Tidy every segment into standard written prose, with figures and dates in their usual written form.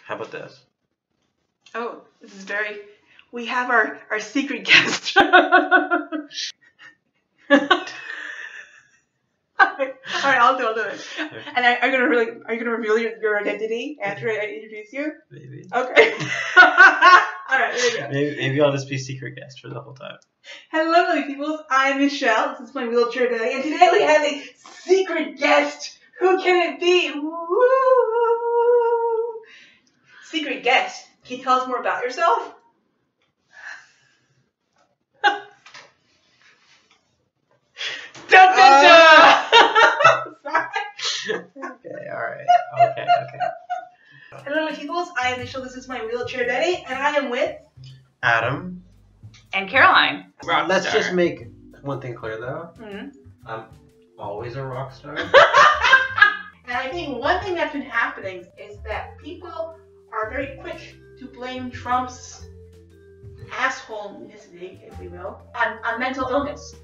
How about this? Oh, this is very... We have our secret guest. Alright, I'll do it. And are you gonna reveal your identity after I introduce you? Maybe. Okay. Alright, there you go. Maybe I'll just be secret guest for the whole time. Hello, lovely peoples. I'm Michelle. This is my wheelchair day, and today we have a secret guest. Who can it be? Woo! Secret guest. Can you tell us more about yourself? Dun, dun, dun! Okay, alright. Okay. Hello, my peoples. I am Michelle. This is my wheelchair daddy, and I am with Adam. And Caroline. Let's just make one thing clear, though. Mm-hmm. I'm always a rock star. And I think one thing that's been happening is that people are very quick to blame Trump's assholeness, if we will, on mental illness.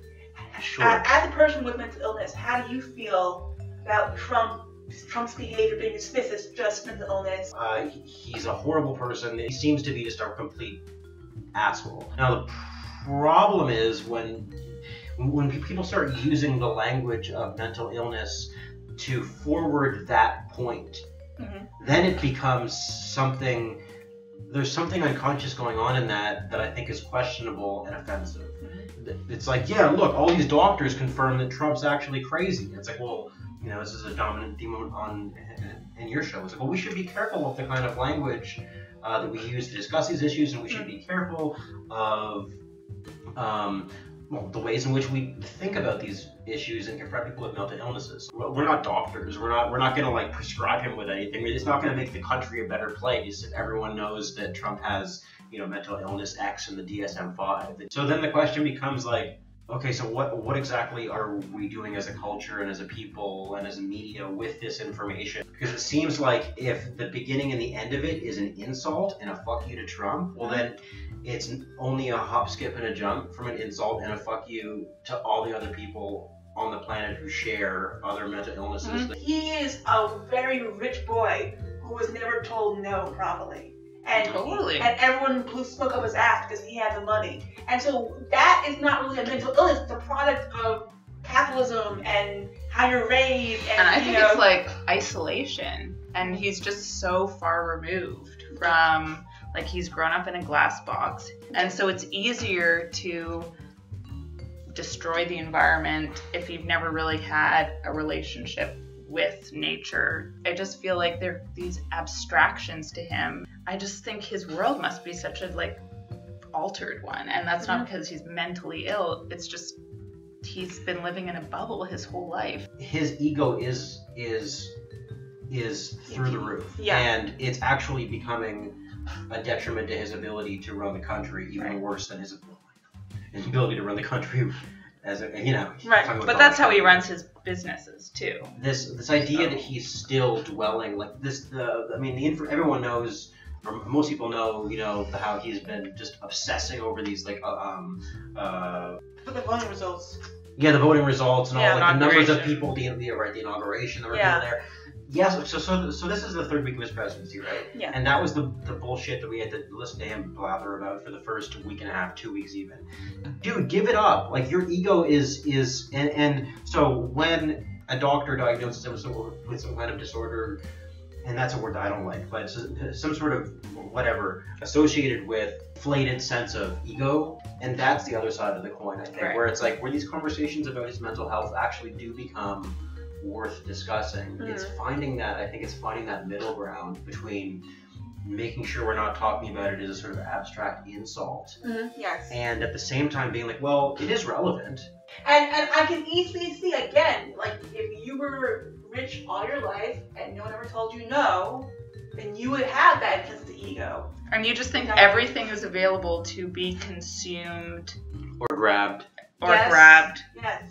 Sure. As a person with mental illness, how do you feel about Trump's behavior being dismissed as just mental illness? He's a horrible person. He seems to be just a complete asshole. Now the problem is when people start using the language of mental illness to forward that point, then it becomes something. There's something unconscious going on in that I think is questionable and offensive. It's like, yeah, look, all these doctors confirm that Trump's actually crazy. It's like, well, you know, this is a dominant theme in your show. It's like, well, we should be careful of the kind of language that we use to discuss these issues, and we should be careful of the ways in which we think about these issues and confront people with mental illnesses. We're not doctors. We're not going to like prescribe him with anything. It's not going to make the country a better place if everyone knows that Trump has, you know, mental illness X in the DSM-5. So then the question becomes like, okay, so what exactly are we doing as a culture and as a people and as a media with this information? Because it seems like if the beginning and the end of it is an insult and a fuck you to Trump, well then it's only a hop, skip, and a jump from an insult and a fuck you to all the other people on the planet who share other mental illnesses. He is a very rich boy who was never told no properly. And Totally. And everyone spoke up his ass because he had the money. And so that is not really a mental illness. It's a product of capitalism and how you're raised. And I think it's like isolation. And he's just so far removed from, like, he's grown up in a glass box. And so it's easier to destroy the environment if you've never really had a relationship with nature. I just feel like there are these abstractions to him. I just think his world must be such a like altered one, and that's not because he's mentally ill. It's just he's been living in a bubble his whole life. His ego is through the roof, and it's actually becoming a detriment to his ability to run the country, even worse than his ability to run the country. As a, you know, but that's how he runs his businesses too. This idea that he's still dwelling like this. Everyone knows, or most people know, you know, how he's been just obsessing over these like the voting results. Yeah, the voting results and all, like the numbers of people, the inauguration, there were people there. Yes, so this is the third week of his presidency, right? Yeah. And that was the bullshit that we had to listen to him blather about for the first week and a half, 2 weeks even. Dude, give it up. Like, your ego is and so when a doctor diagnoses him with some kind of disorder, and that's a word that I don't like, but it's some sort of whatever associated with inflated sense of ego, and that's the other side of the coin, I think, where it's like where these conversations about his mental health actually do become worth discussing. It's finding that middle ground between making sure we're not talking about it as a sort of abstract insult, yes, and at the same time being like, well, it is relevant. And I can easily see again, like if you were rich all your life and no one ever told you no, then you would have that sense of ego. And you just think everything is available to be consumed or grabbed Yes.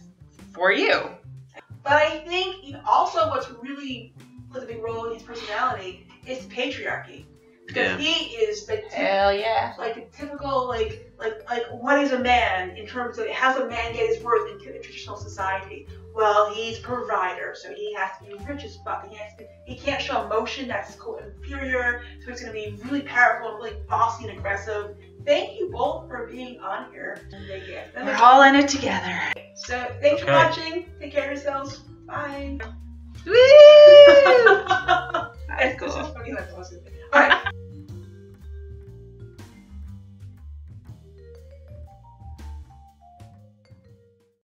For you. But I think also what's really plays a big role in his personality is patriarchy. Because he is the Hell yeah. like the typical like what is a man in terms of how does a man get his worth in traditional society? Well, he's a provider, so he has to be rich as fuck. He can't show emotion, that's inferior, so he's gonna be really powerful and really bossy and aggressive. Thank you both for being on here. We're all in it together. So thanks for watching. Take care of yourselves. Bye. Woo! That's cool. This is funny, like,